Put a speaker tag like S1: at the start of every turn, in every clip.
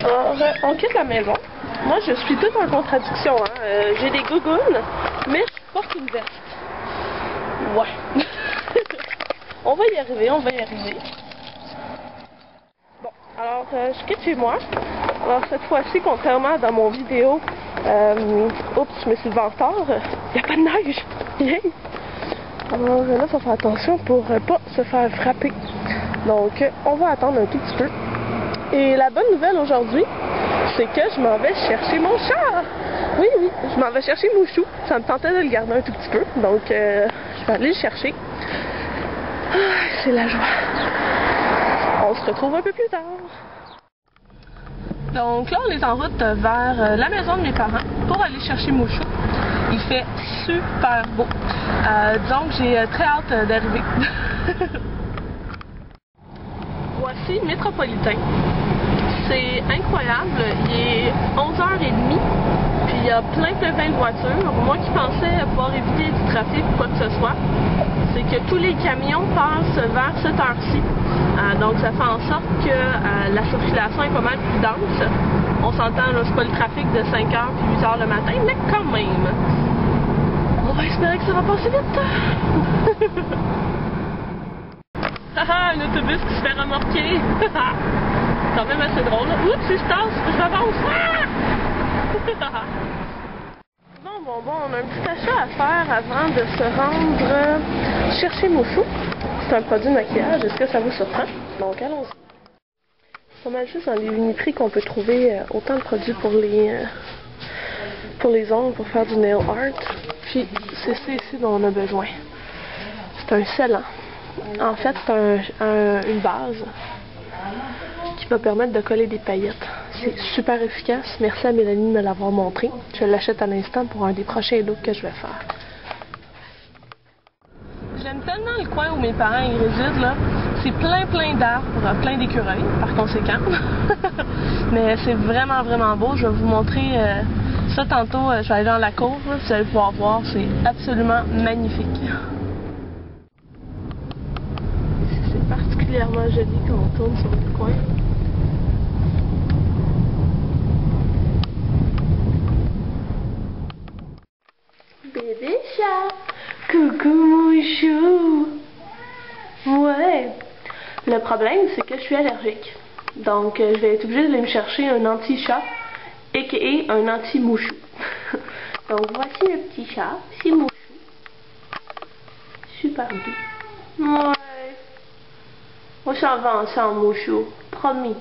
S1: Alors, on quitte la maison. Moi, je suis toute en contradiction. Hein. J'ai des gougounes, mais je porte une veste. Ouais. On va y arriver, on va y arriver. Bon, alors, je quitte chez moi. Alors, cette fois-ci, contrairement à dans mon vidéo, oups, je me suis levé en retard. Il n'y a pas de neige. Yeah. Alors là, il faut faire attention pour pas se faire frapper. Donc, on va attendre un tout petit peu. Et la bonne nouvelle aujourd'hui, c'est que je m'en vais chercher mon chat. Oui, oui, je m'en vais chercher Mouchou. Ça me tentait de le garder un tout petit peu. Donc, je vais aller le chercher. Ah, c'est la joie. On se retrouve un peu plus tard. Donc là, on est en route vers la maison de mes parents pour aller chercher Mouchou. Il fait super beau. Disons que j'ai très hâte d'arriver. Voici Métropolitain. C'est incroyable. Il est 11h30. Puis il y a plein de voitures. Moi qui pensais pouvoir éviter du trafic ou quoi que ce soit, c'est que tous les camions passent vers cette heure-ci. Donc ça fait en sorte que la circulation est pas mal plus dense. On s'entend, là, c'est pas le trafic de 5h puis 8h le matin, mais quand même. On va espérer que ça va passer vite. Haha, un autobus qui se fait remorquer. Quand même assez drôle. Oups, si je tasse, je m'avance. Bon, on a un petit achat à faire avant de se rendre chercher Mouchou. C'est un produit de maquillage. Est-ce que ça vous surprend? Donc, allons-y. C'est pas mal juste dans les Uniprix qu'on peut trouver autant de produits pour les ongles, pour faire du nail art. Puis, c'est ça ici dont on a besoin. C'est un scellant. En fait, c'est une base qui va permettre de coller des paillettes. C'est super efficace. Merci à Mélanie de me l'avoir montré. Je l'achète à l'instant pour un des prochains looks que je vais faire. J'aime tellement le coin où mes parents y résident, là. C'est plein d'arbres, plein d'écureuils, par conséquent. Mais c'est vraiment beau. Je vais vous montrer ça tantôt. Je vais aller dans la cour, là, vous allez pouvoir voir. C'est absolument magnifique. C'est particulièrement joli quand on tourne sur le coin. Bébé chat, coucou Mouchou. Ouais. Le problème, c'est que je suis allergique. Donc, je vais être obligée d'aller me chercher un anti-chat, a.k.a. un anti-mouchou. Donc, voici le petit chat. C'est Mouchou. Super doux. Ouais. On s'en va ensemble, Mouchou. Promis.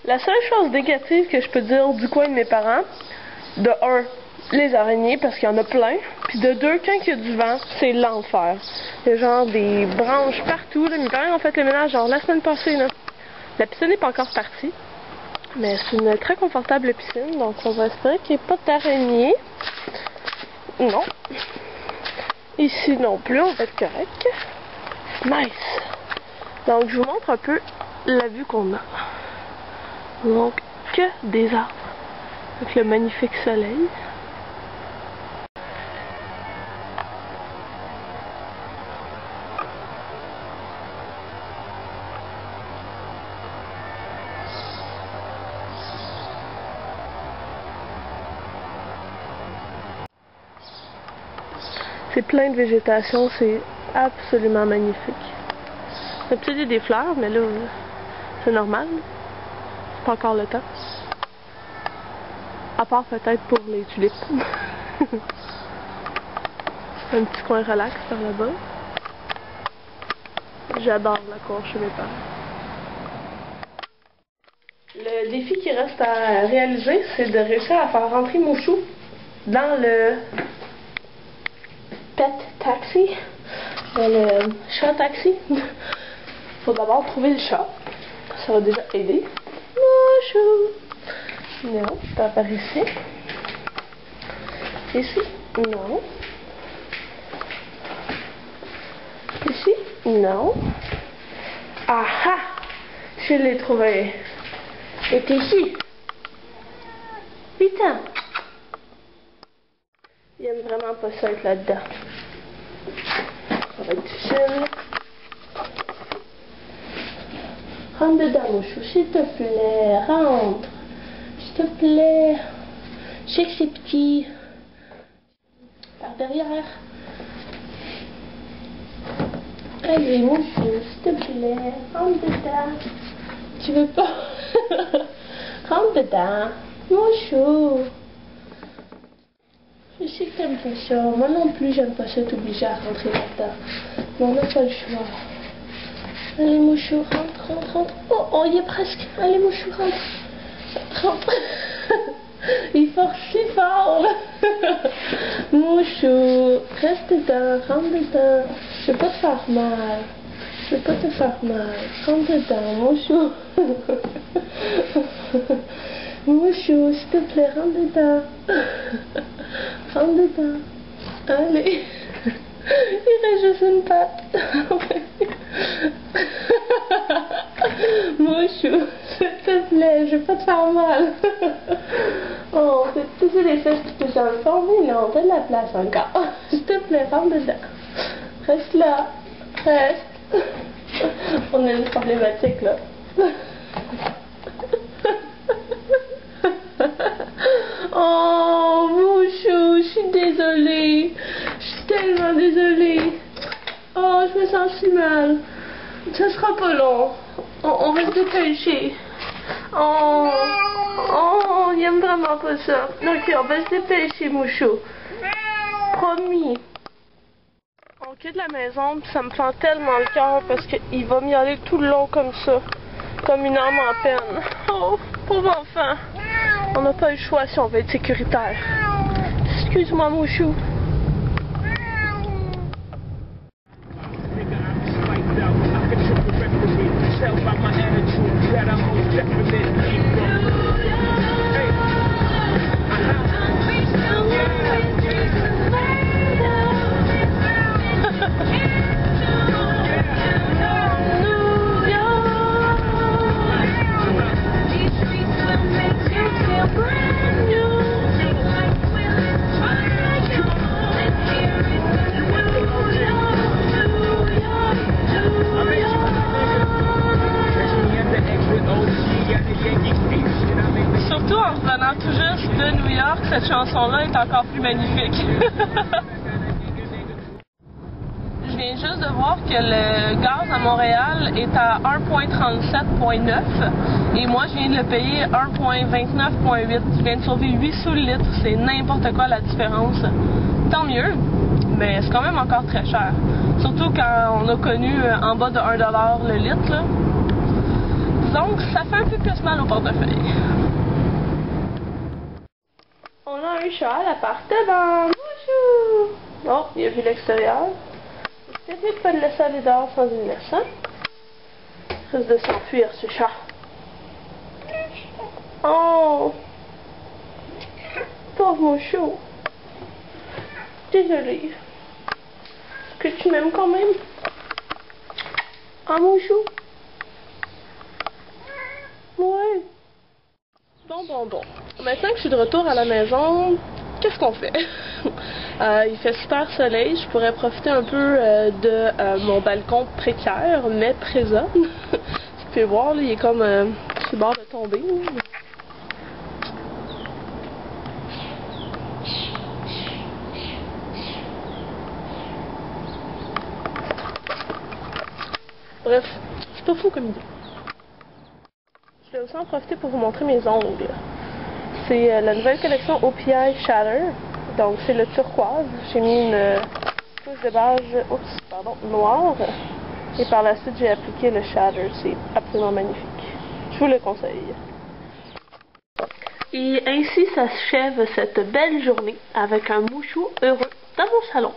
S1: La seule chose négative que je peux dire du coin de mes parents, de 1, les araignées, parce qu'il y en a plein. Puis de 2, quand il y a du vent, c'est l'enfer. Il y a genre des branches partout. Là. Mes parents ont fait le ménage genre la semaine passée. Là. La piscine n'est pas encore partie. Mais c'est une très confortable piscine. Donc on va espérer qu'il n'y ait pas d'araignées. Non. Ici non plus, on va être correct. Nice. Donc je vous montre un peu la vue qu'on a. Donc que des arbres. Avec le magnifique soleil. C'est plein de végétation, c'est absolument magnifique. Peut-être il y a des fleurs, mais là, c'est normal. C'est pas encore le temps. À part peut-être pour les tulipes. Un petit coin relax par là-bas. J'adore la cour chez mes parents. Le défi qui reste à réaliser, c'est de réussir à faire rentrer Mouchou dans le pet taxi, dans le chat taxi. Faut d'abord trouver le chat. Ça va déjà aider. Mouchou! Non, pas par ici. Ici? Non. Ici? Non. Ah ah! Je l'ai trouvé. Et ici. Putain. Il aime vraiment pas ça être là-dedans. Ça va être difficile. Rentre dedans, Mouchou, s'il te plaît. Rentre. S'il te plaît. Je sais que c'est petit. Par derrière. Allez, Mouchou, s'il te plaît. Rentre dedans. Tu veux pas? Rentre dedans. Mouchou. Je sais que t'aimes pas ça. Moi non plus, j'aime pas ça, t'obliger à rentrer là-dedans. Mais on n'a pas le choix. Allez, Mouchou, rentre, rentre, rentre. Oh, oh, il est presque. Allez, Mouchou, rentre. Rentre. Il force si fort. Mouchou, reste dedans, rentre dedans. Je vais pas te faire mal. Je vais pas te faire mal. Rentre dedans, Mouchou. Mouchou, s'il te plaît, rentre dedans. Rentre dedans. Allez. Il reste juste une patte. Mouchou, s'il te plaît, je vais pas te faire mal. Oh, c'est tous les fesses qui te sont formées, non, t'as de la place encore. S'il te plaît, rentre dedans. Reste là. Reste. On a une problématique là. Oh, Mouchou, je suis désolée. Je suis tellement désolée. Oh, je me sens si mal. Ça sera pas long. On va se dépêcher. Oh, oh, il aime vraiment pas ça. Ok, on va se dépêcher, Mouchou. Promis. On quitte la maison, puis ça me fait tellement le cœur parce qu'il va m'y aller tout le long comme ça. Comme une âme en peine. Oh, pauvre enfant. On n'a pas eu le choix si on veut être sécuritaire. Excuse-moi, Mouchou. Surtout en revenant tout juste de New York, cette chanson-là est encore plus magnifique. Je viens juste de voir que le gaz à Montréal est à 1,37,9 et moi je viens de le payer 1,29,8. Je viens de sauver 8 sous le litre, c'est n'importe quoi la différence. Tant mieux, mais c'est quand même encore très cher. Surtout quand on a connu en bas de 1$ le litre. Là. Donc ça fait un peu plus mal au portefeuille. On a un chat à l'appartement. Bonjour! Oh, il a vu l'extérieur. C'est peut-être pas de laisser aller dehors sans une laisse, hein? Il risque de s'enfuir, ce chat. Oh! Pauvre Mouchou. Désolée. Est-ce que tu m'aimes quand même? Ah, Mouchou? Ouais. Bon. Maintenant que je suis de retour à la maison, qu'est-ce qu'on fait? Il fait super soleil, je pourrais profiter un peu de mon balcon précaire, mais présent. Tu peux voir, là, il est comme sur le bord de tomber. Bref, c'est pas fou comme idée. Je vais aussi en profiter pour vous montrer mes ongles. C'est la nouvelle collection OPI Shatter. Donc c'est le turquoise. J'ai mis une couche de base noire. Et par la suite j'ai appliqué le Shatter. C'est absolument magnifique. Je vous le conseille. Et ainsi s'achève cette belle journée avec un Mouchou heureux dans mon salon.